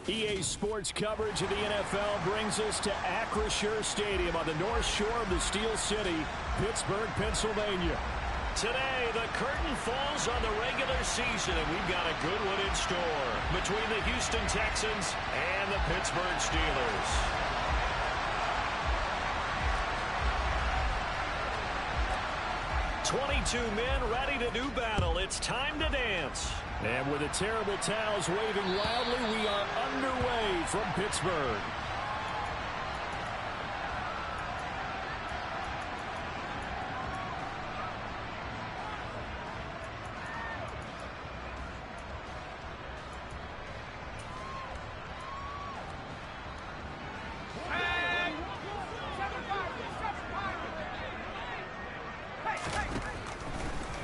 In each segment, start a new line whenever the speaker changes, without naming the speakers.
EA Sports coverage of the NFL brings us to Acrisure Stadium on the north shore of the Steel City, Pittsburgh, Pennsylvania.
Today, the curtain falls on the regular season, and we've got a good one in store between the Houston Texans and the Pittsburgh Steelers. "22 men ready to do battle. It's time to dance."
And with the terrible towels waving loudly, we are underway from Pittsburgh.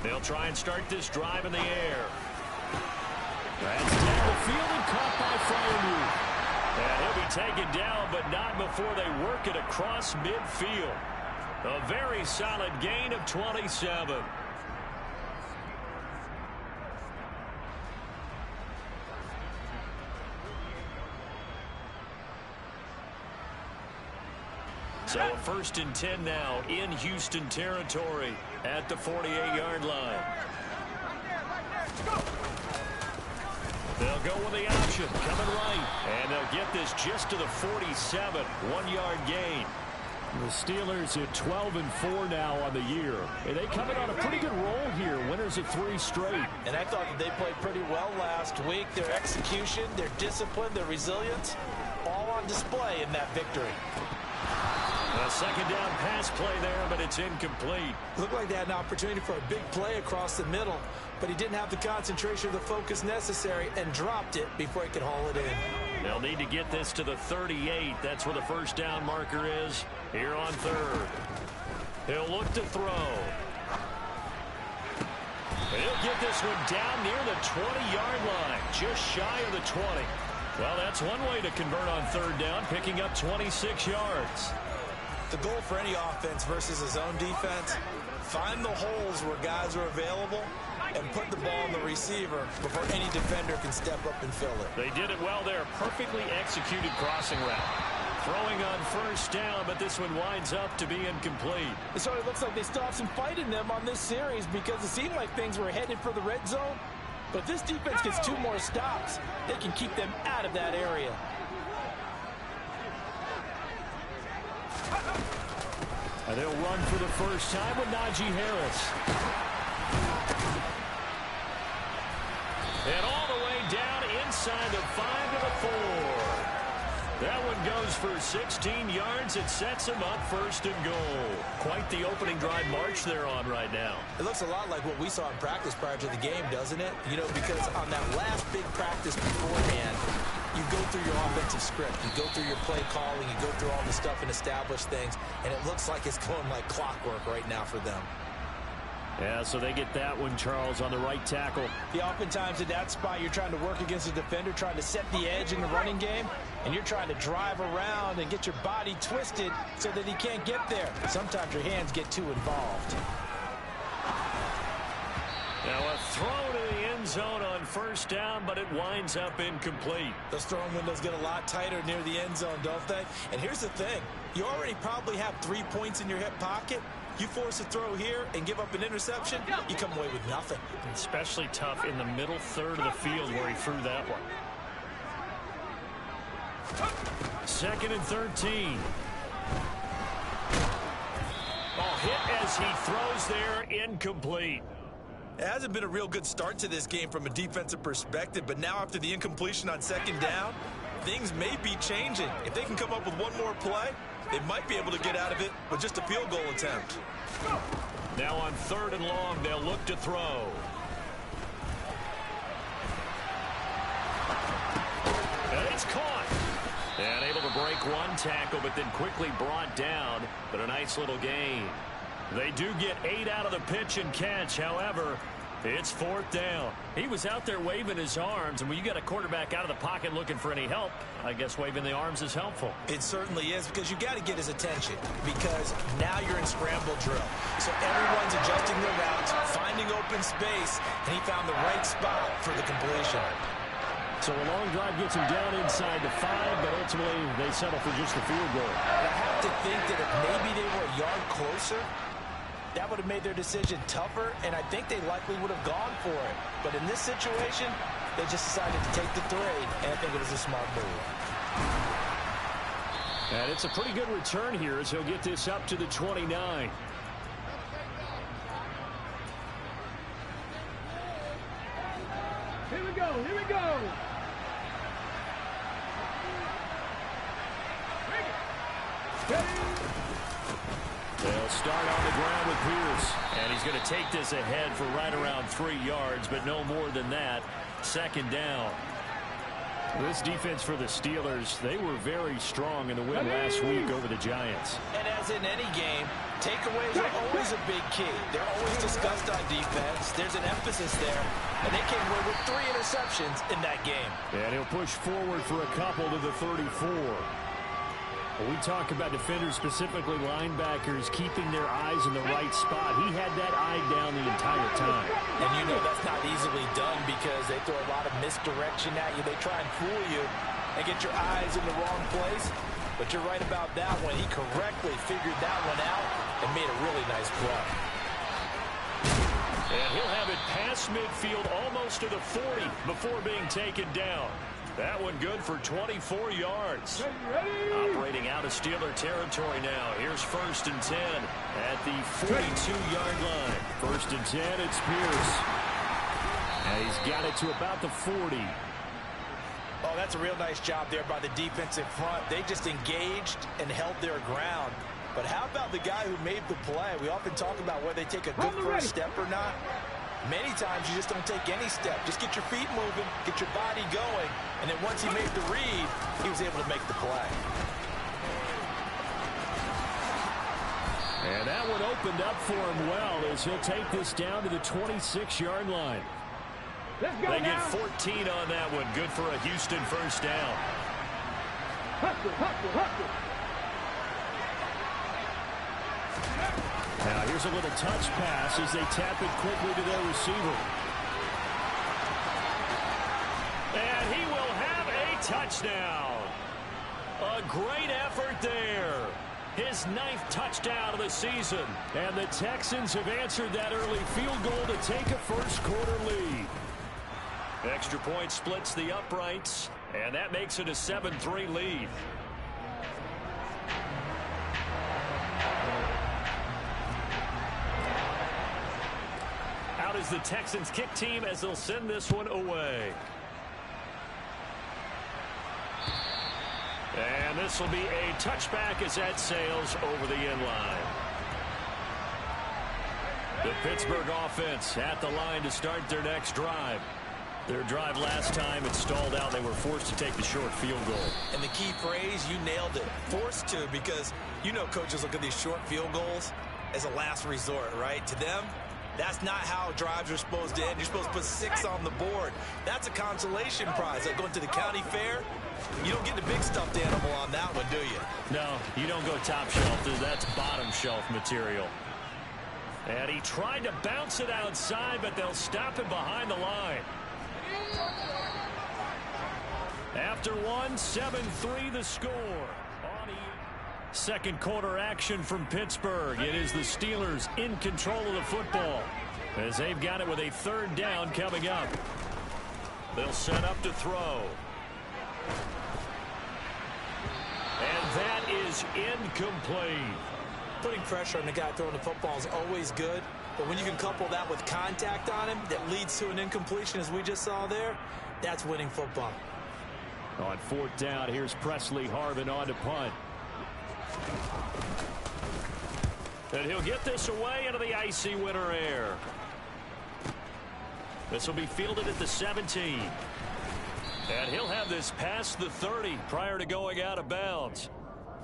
They'll try and start this drive in the air.
That's down the field and caught by Firewood.
And he'll be taken down, but not before they work it across midfield. A very solid gain of 27. So a 1st and 10 now in Houston territory at the 48-yard line. They'll go with the option, coming right. And they'll get this just to the 47, 1-yard gain.
The Steelers at 12-4 now on the year. And they come in on a pretty good roll here, winners of 3 straight.
And I thought that they played pretty well last week. Their execution, their discipline, their resilience, all on display in that victory.
A 2nd down pass play there, but it's incomplete.
Looked like they had an opportunity for a big play across the middle, but he didn't have the concentration or the focus necessary and dropped it before he could haul it in.
They'll need to get this to the 38. That's where the 1st down marker is here on 3rd. He'll look to throw. He'll get this one down near the 20-yard line, just shy of the 20. Well, that's one way to convert on 3rd down, picking up 26 yards.
The goal for any offense versus his own defense, find the holes where guys are available and put the ball in the receiver before any defender can step up and fill it.
They did it well there. Perfectly executed crossing route. Throwing on 1st down, but this one winds up to be incomplete.
It sort of looks like they still have some fight in them on this series because it seemed like things were headed for the red zone. But if this defense gets 2 more stops, they can keep them out of that area.
And they'll run for the first time with Najee Harris.
And all the way down inside the 5 to the 4. That one goes for 16 yards. It sets him up 1st and goal. Quite the opening drive march they're on right now.
It looks a lot like what we saw in practice prior to the game, doesn't it? You know, because on that last big practice beforehand, you go through your offensive script. You go through your play calling. You go through all the stuff and establish things. And it looks like it's going like clockwork right now for them.
Yeah, so they get that one, Charles, on the right tackle.
Yeah, oftentimes in that spot, you're trying to work against a defender, trying to set the edge in the running game, and you're trying to drive around and get your body twisted so that he can't get there. Sometimes your hands get too involved.
Now a throw to the end zone on 1st down, but it winds up incomplete.
Those throwing windows get a lot tighter near the end zone, don't they? And here's the thing. You already probably have 3 points in your hip pocket. You force a throw here and give up an interception, you come away with nothing.
Especially tough in the middle 3rd of the field where he threw that one. 2nd and 13. Oh, hit as he throws there, incomplete.
It hasn't been a real good start to this game from a defensive perspective, but now after the incompletion on 2nd down, things may be changing. If they can come up with one more play, they might be able to get out of it with just a field goal attempt.
Now on 3rd and long, they'll look to throw. And it's caught. And able to break one tackle, but then quickly brought down. But a nice little gain. They do get 8 out of the pitch and catch. However, it's 4th down. He was out there waving his arms, and when you got a quarterback out of the pocket looking for any help, I guess waving the arms is helpful.
It certainly is, because you got to get his attention, because now you're in scramble drill. So everyone's adjusting their routes, finding open space, and he found the right spot for the completion.
So a long drive gets him down inside the 5, but ultimately they settle for just the field goal.
I have to think that if maybe they were a yard closer, that would have made their decision tougher, and I think they likely would have gone for it. But in this situation, they just decided to take the 3, and I think it was a smart move.
And it's a pretty good return here as he'll get this up to the 29.
Here we go, here we go.
They'll start on the ground with Pierce.
And he's going to take this ahead for right around 3 yards, but no more than that. Second down.
This defense for the Steelers, they were very strong in the win last week over the Giants.
And as in any game, takeaways are always a big key. They're always discussed on defense. There's an emphasis there. And they came away with 3 interceptions in that game.
And he'll push forward for a couple to the 34. When we talk about defenders, specifically linebackers, keeping their eyes in the right spot. He had that eye down the entire time.
And you know that's not easily done because they throw a lot of misdirection at you. They try and fool you and get your eyes in the wrong place. But you're right about that one. He correctly figured that one out and made a really nice play.
And he'll have it past midfield almost to the 40 before being taken down. That one good for 24 yards. Operating out of Steeler territory now. Here's 1st and 10 at the 42-yard line.
1st and 10, it's Pierce. And he's got it to about the 40.
Oh, that's a real nice job there by the defensive front. They just engaged and held their ground. But how about the guy who made the play? We often talk about whether they take a good first step or not. Many times you just don't take any step. Just get your feet moving, get your body going, and then once he made the read, he was able to make the play.
And that one opened up for him well as he'll take this down to the 26-yard line.
They get 14 on that one. Good for a Houston first down.
Now here's a little touch pass as they tap it quickly to their receiver.
And he will have a touchdown. A great effort there. His 9th touchdown of the season.
And the Texans have answered that early field goal to take a first-quarter lead.
Extra point splits the uprights, and that makes it a 7-3 lead. Out is the Texans kick team as they'll send this one away. And this will be a touchback as that sails over the end line. The Pittsburgh offense at the line to start their next drive. Their drive last time, it stalled out. They were forced to take the short field goal.
And the key phrase, you nailed it. Forced to, because you know coaches look at these short field goals as a last resort, right? To them, that's not how drives are supposed to end. You're supposed to put 6 on the board. That's a consolation prize. Like going to the county fair, you don't get the big stuffed animal on that one, do you?
No, you don't go top shelf. That's bottom shelf material. And he tried to bounce it outside, but they'll stop him behind the line. After one, 7-3 the score. Second quarter action from Pittsburgh. It is the Steelers in control of the football as they've got it with a 3rd down coming up. They'll set up to throw. And that is incomplete.
Putting pressure on the guy throwing the football is always good, but when you can couple that with contact on him that leads to an incompletion, as we just saw there, that's winning football.
On 4th down, here's Presley Harvin on to punt.
And he'll get this away into the icy winter air. This will be fielded at the 17. And he'll have this past the 30 prior to going out of bounds.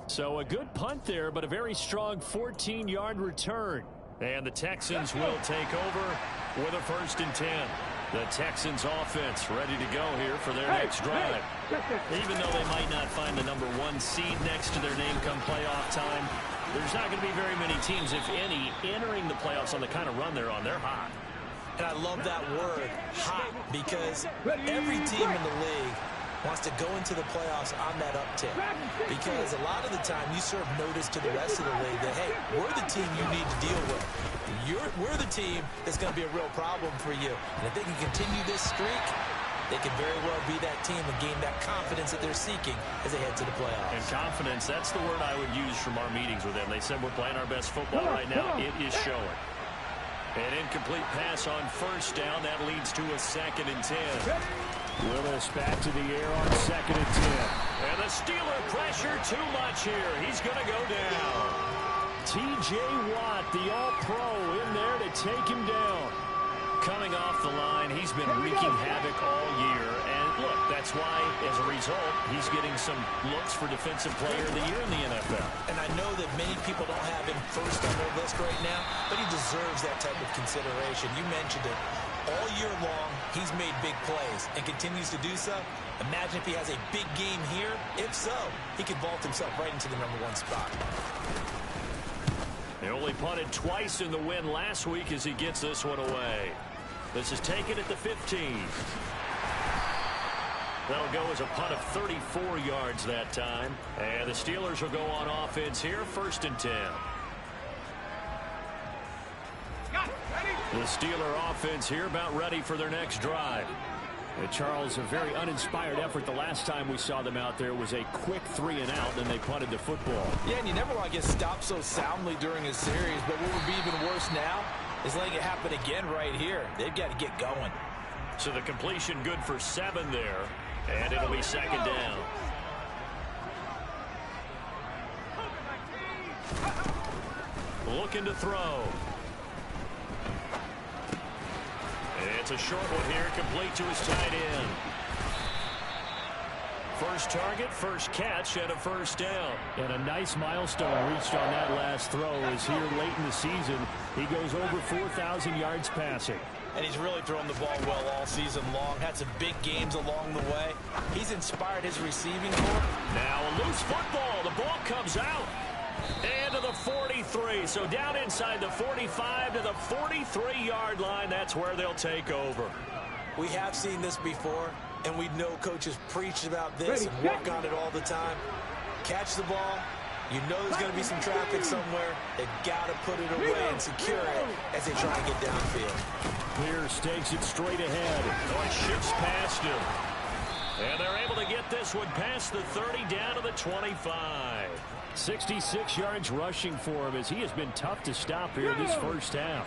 So a good punt there, but a very strong 14-yard return.
And the Texans will take over with a 1st and 10. The Texans offense ready to go here for their next drive. Even though they might not find the number 1 seed next to their name come playoff time, there's not going to be very many teams, if any, entering the playoffs on the kind of run they're on. They're hot.
And I love that word, hot, because every team in the league wants to go into the playoffs on that uptick. Because a lot of the time you serve notice to the rest of the league that, hey, we're the team you need to deal with. We're the team that's going to be a real problem for you. And if they can continue this streak, they could very well be that team and gain that confidence that they're seeking as they head to the playoffs.
And confidence, that's the word I would use from our meetings with them. They said we're playing our best football right now. It is showing. An incomplete pass on first down. That leads to a 2nd and 10.
Willis back to the air on 2nd and 10.
And the Steeler pressure too much here. He's going to go down.
T.J. Watt, the All-Pro, in there to take him down.
Coming off the line, he's been wreaking havoc all year. And look, that's why, as a result, he's getting some looks for Defensive Player of the Year in the NFL.
And I know that many people don't have him first on their list right now, but he deserves that type of consideration. You mentioned it. All year long, he's made big plays and continues to do so. Imagine if he has a big game here. If so, he could vault himself right into the #1 spot.
They only punted twice in the win last week as he gets this one away. This is taken at the 15. That'll go as a punt of 34 yards that time. And the Steelers will go on offense here, 1st and 10. The Steeler offense here about ready for their next drive.
Charles, a very uninspired effort. The last time we saw them out there was a quick 3 and out, and they punted the football.
Yeah, and you never want to get stopped so soundly during a series, but what would be even worse now is letting it happen again right here. They've got to get going.
So the completion good for 7 there, and it'll be 2nd down. Looking to throw. It's a short one here, complete to his tight end. First target, first catch, and a 1st down.
And a nice milestone reached on that last throw as here late in the season, he goes over 4,000 yards passing.
And he's really thrown the ball well all season long. Had some big games along the way. He's inspired his receiving corps.
Now a loose football. The ball comes out. And to the 43. So down inside the 45 to the 43-yard line. That's where they'll take over.
We have seen this before, and we know coaches preach about this and work on it all the time. Catch the ball. You know there's going to be some traffic somewhere. They've got to put it away and secure it as they try and get downfield.
Pierce takes it straight ahead.
Oh, it shifts past him. And they're able to get this one past the 30 down to the 25.
66 yards rushing for him as he has been tough to stop here this first half.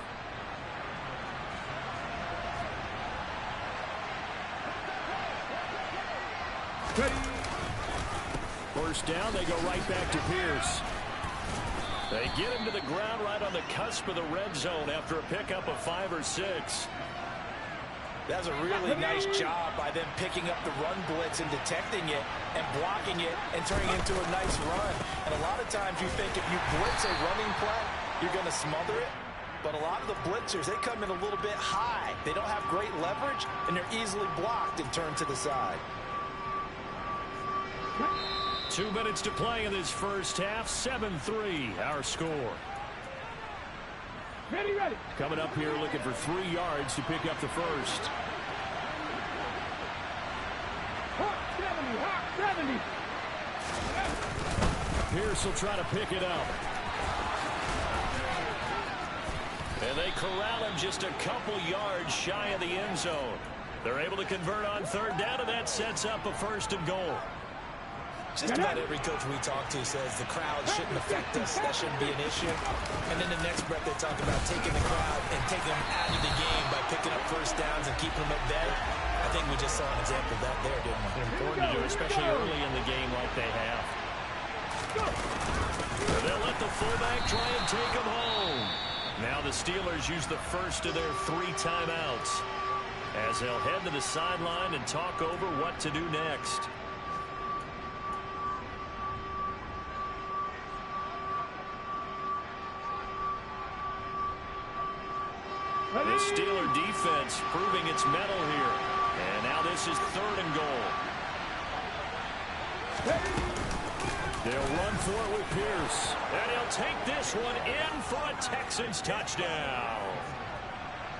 First down, they go right back to Pierce.
They get him to the ground right on the cusp of the red zone after a pickup of 5 or 6.
That's a really nice job by them picking up the run blitz and detecting it and blocking it and turning it into a nice run. And a lot of times you think if you blitz a running play, you're going to smother it. But a lot of the blitzers, they come in a little bit high. They don't have great leverage, and they're easily blocked and turned to the side.
2 minutes to play in this first half. 7-3 our score.
Ready. Coming up here looking for 3 yards to pick up the first.
Hot 70.
Pierce will try to pick it up.
And they corral him just a couple yards shy of the end zone. They're able to convert on 3rd down, and that sets up a 1st and goal.
Just about every coach we talk to says the crowd shouldn't affect us. That shouldn't be an issue. And then the next breath they talk about taking the crowd and taking them out of the game by picking up 1st downs and keeping them at bay. I think we just saw an example of that there, didn't we?
Important to do, especially early in the game like they have. They'll let the fullback try and take them home. Now the Steelers use the first of their 3 timeouts as they'll head to the sideline and talk over what to do next. This Steeler defense proving its mettle here. And now this is 3rd and goal.
They'll run for it with Pierce.
And he'll take this one in for a Texans touchdown.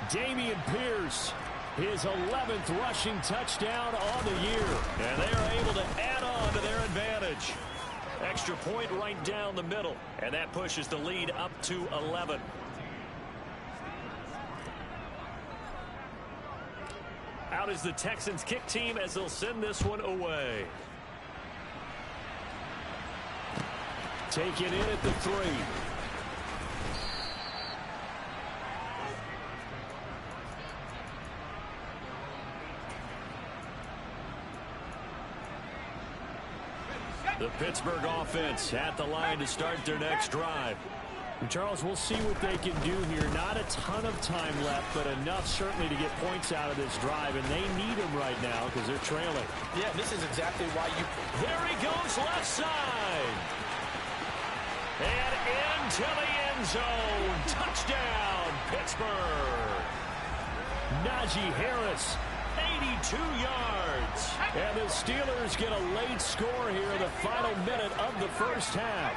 Dameon Pierce, his 11th rushing touchdown on the year.
And they are able to add on to their advantage. Extra point right down the middle. And that pushes the lead up to 11. Out is the Texans kick team as they'll send this one away.
Take it in at the 3.
The Pittsburgh offense at the line to start their next drive.
And Charles, we'll see what they can do here. Not a ton of time left, but enough certainly to get points out of this drive, and they need them right now because they're trailing.
Yeah, this is exactly why you...
There he goes, left side. And into the end zone. Touchdown, Pittsburgh.
Najee Harris,
82 yards.
and the Steelers get a late score here in the final minute of the first half.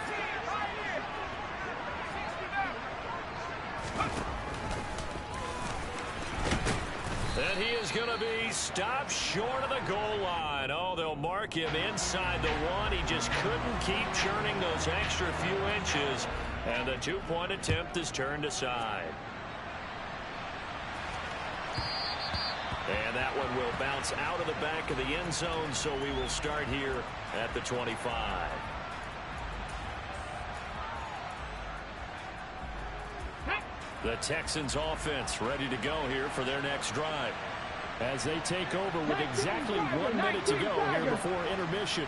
And he is going to be stopped short of the goal line. Oh, they'll mark him inside the 1. He just couldn't keep churning those extra few inches. And the 2-point attempt is turned aside. And that one will bounce out of the back of the end zone, so we will start here at the 25. The Texans offense ready to go here for their next drive.
As they take over with exactly 1 minute to go here before intermission.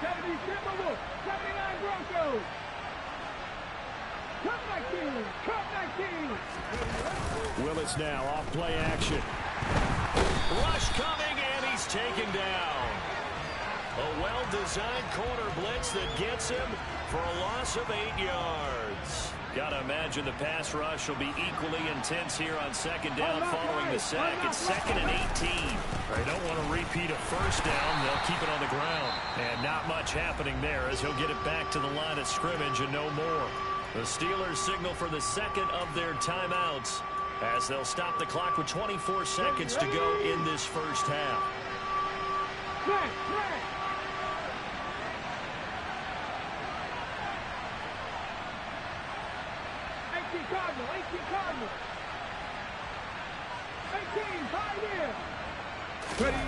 70 Timberwolves, 79 Broncos. Cut 19, cut 19.
Willis now off play action.
Rush coming, and he's taken down. A well-designed corner blitz that gets him for a loss of 8 yards. Got to imagine the pass rush will be equally intense here on second down following the sack. It's 2nd and 18.
They don't want to repeat a first down. They'll keep it on the ground. And not much happening there as he'll get it back to the line of scrimmage and no more.
The Steelers signal for the second of their timeouts as they'll stop the clock with 24 seconds to go in this first half.
Right. 18 Cardinal. 18, 5 in.
Ready.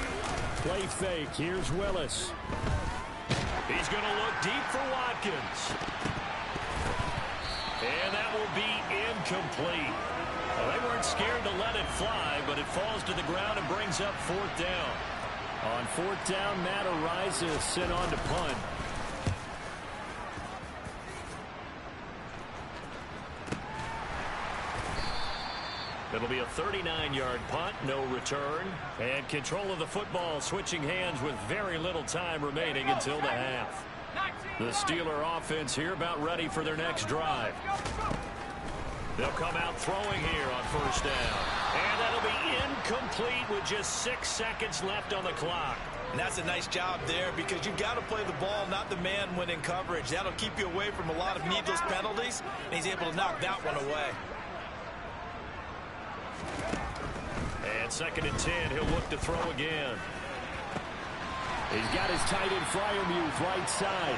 Play fake. Here's Willis.
He's going to look deep for Watkins. And that will be incomplete. Well, they weren't scared to let it fly, but it falls to the ground and brings up 4th down.
On 4th down, Matt Araiza is sent on to punt.
It'll be a 39-yard punt, no return. And control of the football switching hands with very little time remaining until the half. The Steeler offense here about ready for their next drive. They'll come out throwing here on 1st down. And that'll be incomplete with just 6 seconds left on the clock.
And that's a nice job there because you've got to play the ball, not the man when in coverage. That'll keep you away from a lot of needless penalties, and he's able to knock that one away.
And 2nd and 10, he'll look to throw again.
He's got his tight end Freiermuth right side.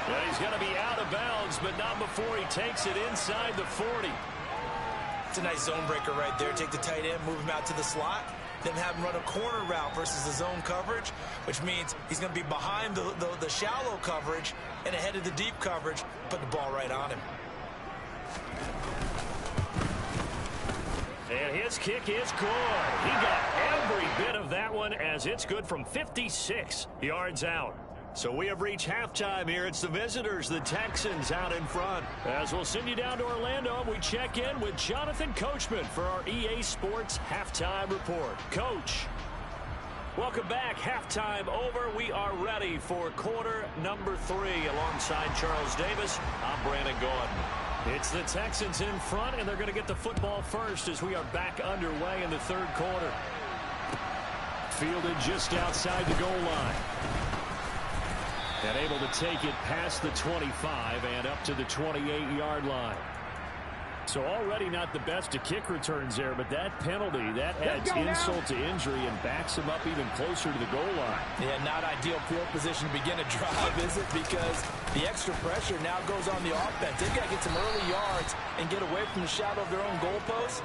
Well, he's going to be out of bounds, but not before he takes it inside the 40.
It's a nice zone breaker right there. Take the tight end, move him out to the slot, then have him run a corner route versus the zone coverage, which means he's going to be behind the shallow coverage and ahead of the deep coverage, put the ball right on him.
And his kick is good. He got every bit of that one as it's good from 56 yards out. So we have reached halftime here. It's the visitors, the Texans, out in front. As we'll send you down to Orlando, we check in with Jonathan Coachman for our EA Sports Halftime Report. Coach, welcome back. Halftime over. We are ready for quarter number 3. Alongside Charles Davis, I'm Brandon Gordon. It's the Texans in front, and they're going to get the football first as we are back underway in the 3rd quarter.
Fielded just outside the goal line. And able to take it past the 25 and up to the 28-yard line. So already not the best of kick returns there, but that penalty, that adds insult to injury and backs him up even closer to the goal line.
Yeah, not ideal field position to begin a drive, is it? Because the extra pressure now goes on the offense. They've got to get some early yards and get away from the shadow of their own goalpost.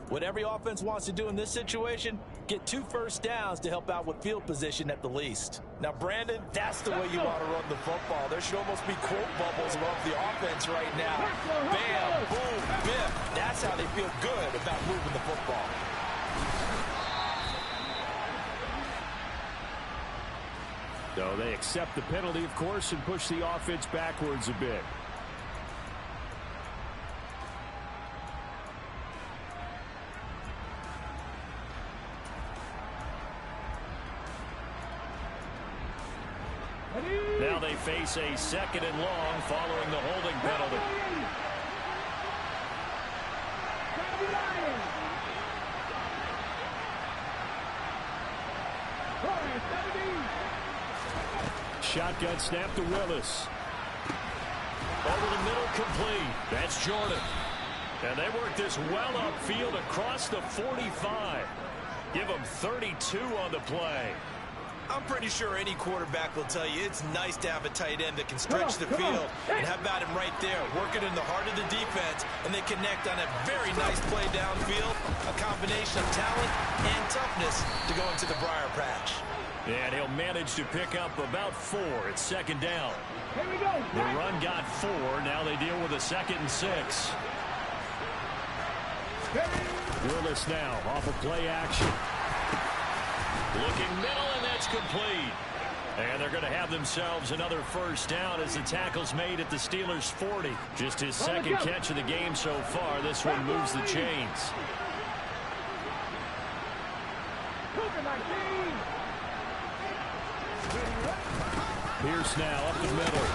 What every offense wants to do in this situation, get 2 first downs to help out with field position at the least. Now, Brandon, that's the way you want to run the football. There should almost be quote bubbles above the offense right now. Bam, boom, biff. That's how they feel good about moving the football.
So they accept the penalty, of course, and push the offense backwards a bit.
Now they face a 2nd and long following the holding penalty.
Shotgun snap to Willis.
Over the middle, complete. That's Jordan. And they work this well upfield across the 45. Give them 32 on the play.
I'm pretty sure any quarterback will tell you it's nice to have a tight end that can stretch the field. And how about him right there, working in the heart of the defense, and they connect on a very nice play downfield, a combination of talent and toughness to go into the briar patch.
And he'll manage to pick up about 4. It's 2nd down.
Here we go.
The run got 4. Now they deal with a 2nd and 6.
Willis now off of play action.
Looking middle, and that's complete. And they're going to have themselves another first down as the tackle's made at the Steelers' 40. Just his 2nd catch of the game so far. This one moves the chains.
Pierce now up the middle.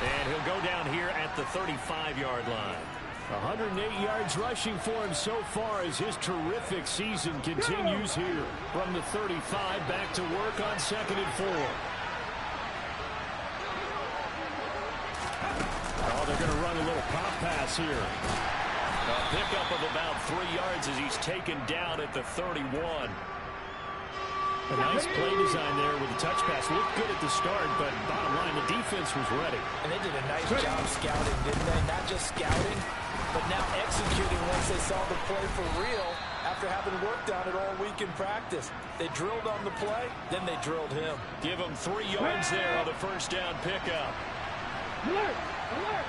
And he'll go down here at the 35-yard line.
108 yards rushing for him so far as his terrific season continues here. From the 35 back to work on 2nd and 4. Oh, they're going to run a little pop pass here.
A pickup of about 3 yards as he's taken down at the 31.
A nice play design there with the touch pass. Looked good at the start, but bottom line, the defense was ready.
And they did a nice job scouting, didn't they? Not just scouting, but now executing once they saw the play for real after having worked on it all week in practice. They drilled on the play, then they drilled him.
Give him 3 yards there on the first down pickup.
Alert! Alert!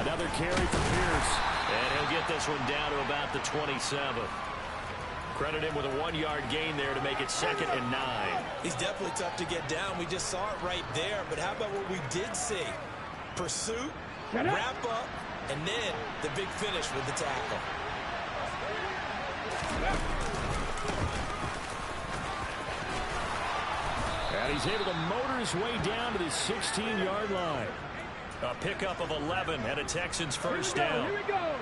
Another carry for Pierce.
And he'll get this one down to about the 27. Credit him with a 1-yard gain there to make it 2nd and 9.
He's definitely tough to get down. We just saw it right there. But how about what we did see? Pursuit, wrap up, and then the big finish with the tackle.
And he's able to motor his way down to the 16-yard line.
A pickup of 11 and a Texans first down.
Here we go.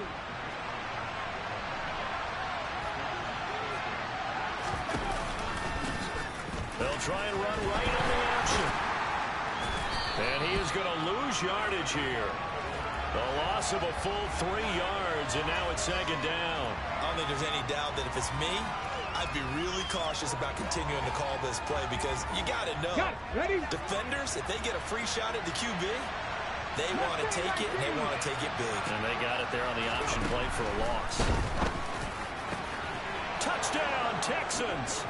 They'll try and run right on the action. And he is going to lose yardage here. The loss of a full 3 yards, and now it's 2nd down.
I don't think there's any doubt that if it's me, I'd be really cautious about continuing to call this play because you got to know.
Ready?
Defenders, if they get a free shot at the QB, they want to take it, and they want to take it big.
And they got it there on the option play for a loss. Touchdown, Texans!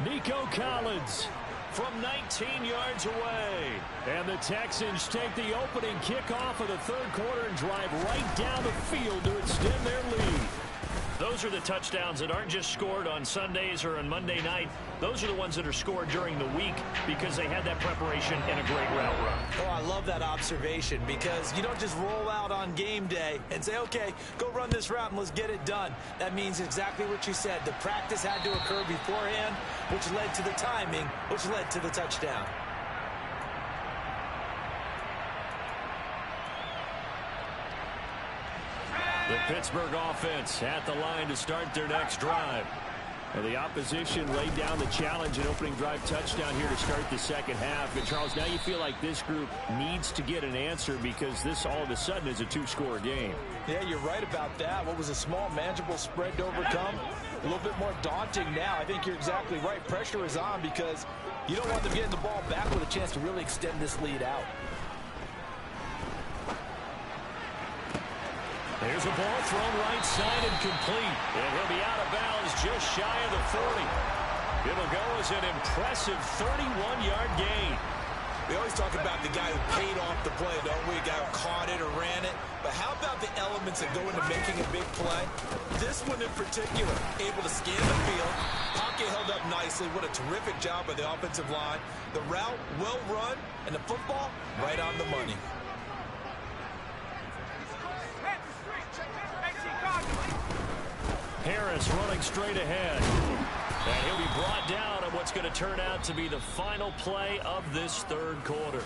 Nico Collins
from 19 yards away.
And the Texans take the opening kickoff of the 3rd quarter and drive right down the field to extend their lead.
Those are the touchdowns that aren't just scored on Sundays or on Monday night. Those are the ones that are scored during the week because they had that preparation and a great route run.
Oh, I love that observation because you don't just roll out on game day and say, okay, go run this route and let's get it done. That means exactly what you said. The practice had to occur beforehand, which led to the timing, which led to the touchdown.
The Pittsburgh offense at the line to start their next drive.
And the opposition laid down the challenge and opening drive touchdown here to start the second half. And, Charles, now you feel like this group needs to get an answer because this all of a sudden is a two-score game.
Yeah, you're right about that. What was a small, manageable spread to overcome? A little bit more daunting now. I think you're exactly right. Pressure is on because you don't want them getting the ball back with a chance to really extend this lead out.
There's a ball thrown right side and complete. And he'll be out of bounds just shy of the 40. It'll go as an impressive 31-yard gain.
We always talk about the guy who paid off the play, don't we? A guy who caught it or ran it. But how about the elements that go into making a big play? This one in particular, able to scan the field. Pocket held up nicely. What a terrific job by the offensive line. The route, well run, and the football, right on the money.
Harris running straight ahead. And he'll be brought down on what's going to turn out to be the final play of this third quarter.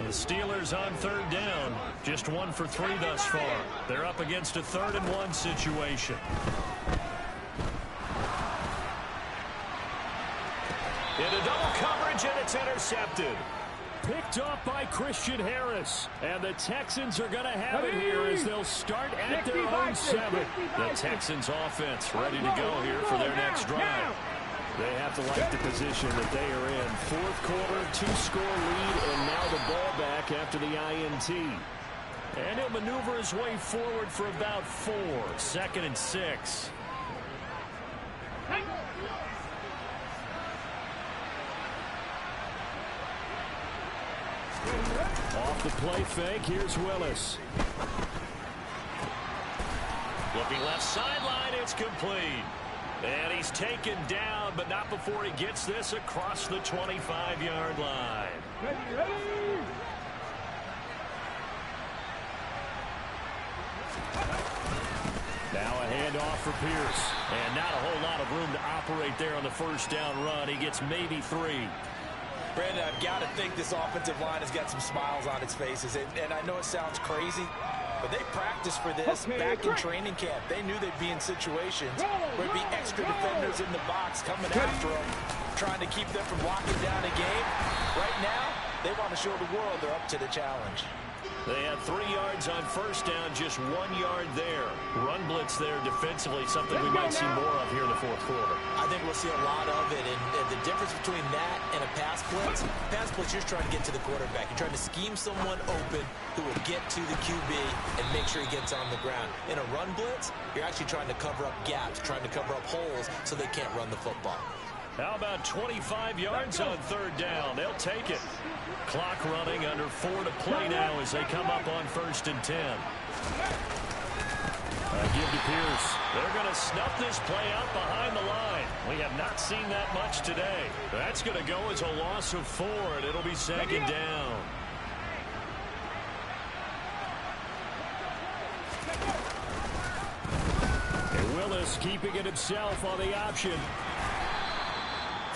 The Steelers on third down. Just 1 for 3 thus far. They're up against a 3rd-and-1 situation. Into double coverage, and it's intercepted.
Picked off by Christian Harris. And the Texans are going to have it here as they'll start at their own 7.
The Texans offense ready to go here for their next drive.
They have to like the position that they are in. 4th quarter, 2-score lead, and now the ball back after the INT.
And he'll maneuver his way forward for about 4. 2nd and 6.
Off the play fake, here's Willis.
Looking left sideline, it's complete. And he's taken down, but not before he gets this across the 25-yard line.
Ready.
Now a handoff for Pierce.
And not a whole lot of room to operate there on the first down run. He gets maybe 3.
Brandon, I've got to think this offensive line has got some smiles on its faces. And I know it sounds crazy, but they practiced for this back in training camp. They knew they'd be in situations where there'd be extra defenders in the box coming after them, trying to keep them from locking down a game. Right now, they want to show the world they're up to the challenge.
They had 3 yards on first down, just 1 yard there. Run blitz there defensively, something we might see more of here in the 4th quarter.
I think we'll see a lot of it, and the difference between that and a pass blitz, you're just trying to get to the quarterback. You're trying to scheme someone open who will get to the QB and make sure he gets on the ground. In a run blitz, you're actually trying to cover up gaps, trying to cover up holes so they can't run the football.
How about 25 yards on third down? They'll take it. Clock running, under 4 to play now as they come up on 1st and 10. Give to Pierce. They're going to snuff this play out behind the line. We have not seen that much today. That's going to go as a loss of 4, and it'll be 2nd down.
And Willis keeping it himself on the option.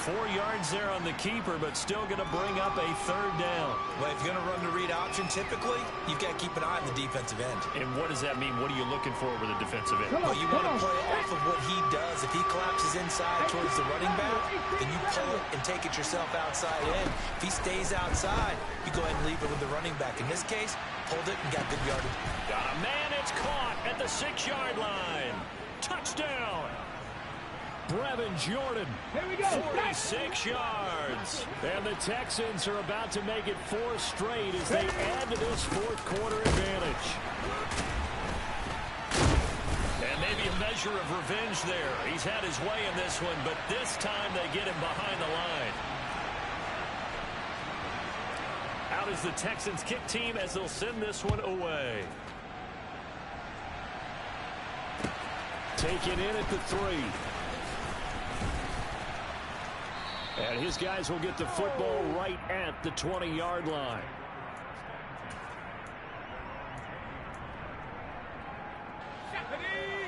4 yards there on the keeper, but still going to bring up a 3rd down.
Well, if you're going to run the read option, typically, you've got to keep an eye on the defensive end.
And what does that mean? What are you looking for with a defensive end?
Well, you want to play off of what he does. If he collapses inside towards the running back, then you pull it and take it yourself outside in. If he stays outside, you go ahead and leave it with the running back. In this case, pulled it and got good yardage.
Got a man, it's caught at the 6-yard line. Touchdown.
Brevin Jordan,
46 yards.
And the Texans are about to make it 4 straight as they add to this 4th quarter advantage.
And maybe a measure of revenge there. He's had his way in this one, but this time they get him behind the line. Out is the Texans kick team as they'll send this one away.
Taken in at the 3. And his guys will get the football right at the 20-yard line.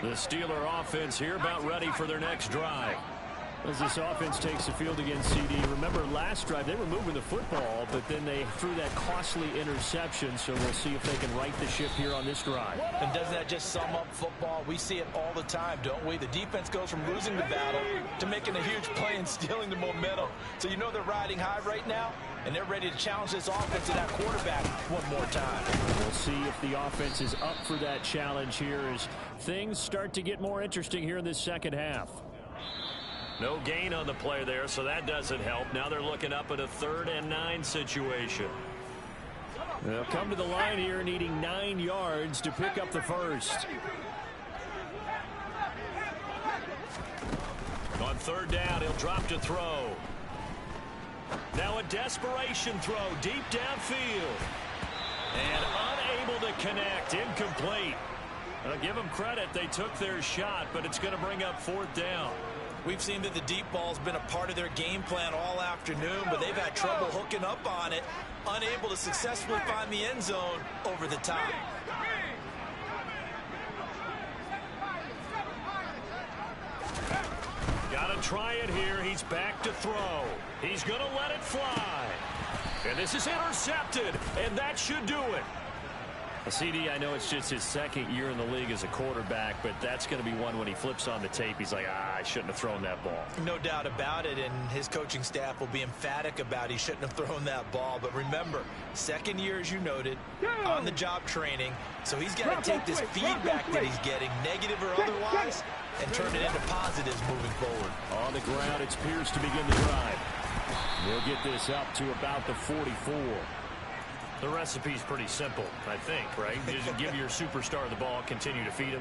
The Steeler offense here about ready for their next drive. As this offense takes the field against CD, remember last drive they were moving the football, but then they threw that costly interception, so we'll see if they can right the ship here on this drive.
And doesn't that just sum up football? We see it all the time, don't we? The defense goes from losing the battle to making a huge play and stealing the momentum. So you know they're riding high right now, and they're ready to challenge this offense and that quarterback one more time.
We'll see if the offense is up for that challenge here as things start to get more interesting here in this second half.
No gain on the play there, so that doesn't help. Now they're looking up at a 3rd and 9 situation.
They'll come to the line here needing 9 yards to pick up the first.
On 3rd down, he'll drop to throw. Now a desperation throw deep downfield. And unable to connect. Incomplete. I'll give them credit. They took their shot, but it's going to bring up 4th down.
We've seen that the deep ball's been a part of their game plan all afternoon, but they've had trouble hooking up on it, unable to successfully find the end zone over the top.
Got to try it here. He's back to throw. He's going to let it fly. And this is intercepted, and that should do it.
CD, I know it's just his 2nd year in the league as a quarterback, but that's going to be one when he flips on the tape. He's like, I shouldn't have thrown that ball.
No doubt about it, and his coaching staff will be emphatic about he shouldn't have thrown that ball. But remember, 2nd year, as you noted, on-the-job training, so he's got to take this feedback that he's getting, negative or otherwise, and turn it into positives moving forward.
On the ground, it's Pierce to begin the drive. We'll get this up to about the 44.
The recipe's pretty simple, I think, right? You just give your superstar the ball, continue to feed him.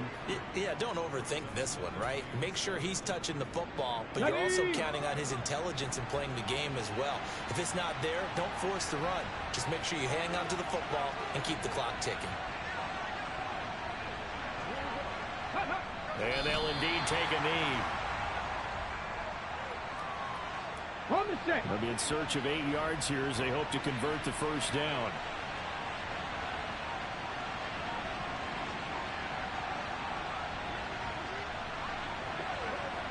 Yeah, don't overthink this one, right? Make sure he's touching the football, but you're also counting on his intelligence in playing the game as well. If it's not there, don't force the run. Just make sure you hang on to the football and keep the clock ticking.
And they'll indeed take a knee.
They'll be in search of 8 yards here as they hope to convert the first down.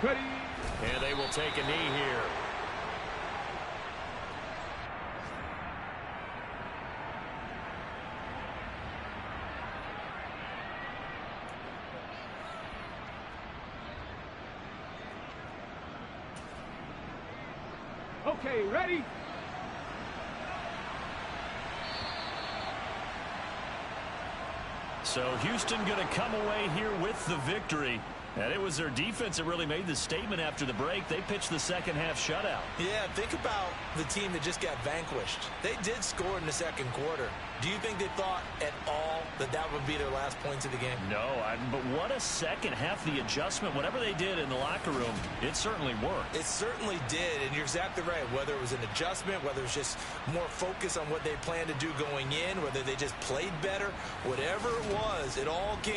Ready.
And they will take a knee here.
Okay, ready?
So Houston going to come away here with the victory. And it was their defense that really made the statement after the break. They pitched the second half shutout.
Yeah, think about the team that just got vanquished. They did score in the 2nd quarter. Do you think they thought at all that that would be their last points of the game?
No, but what a second half. The adjustment, whatever they did in the locker room, it certainly worked.
It certainly did, and you're exactly right. Whether it was an adjustment, whether it was just more focus on what they planned to do going in, whether they just played better, whatever it was, it all came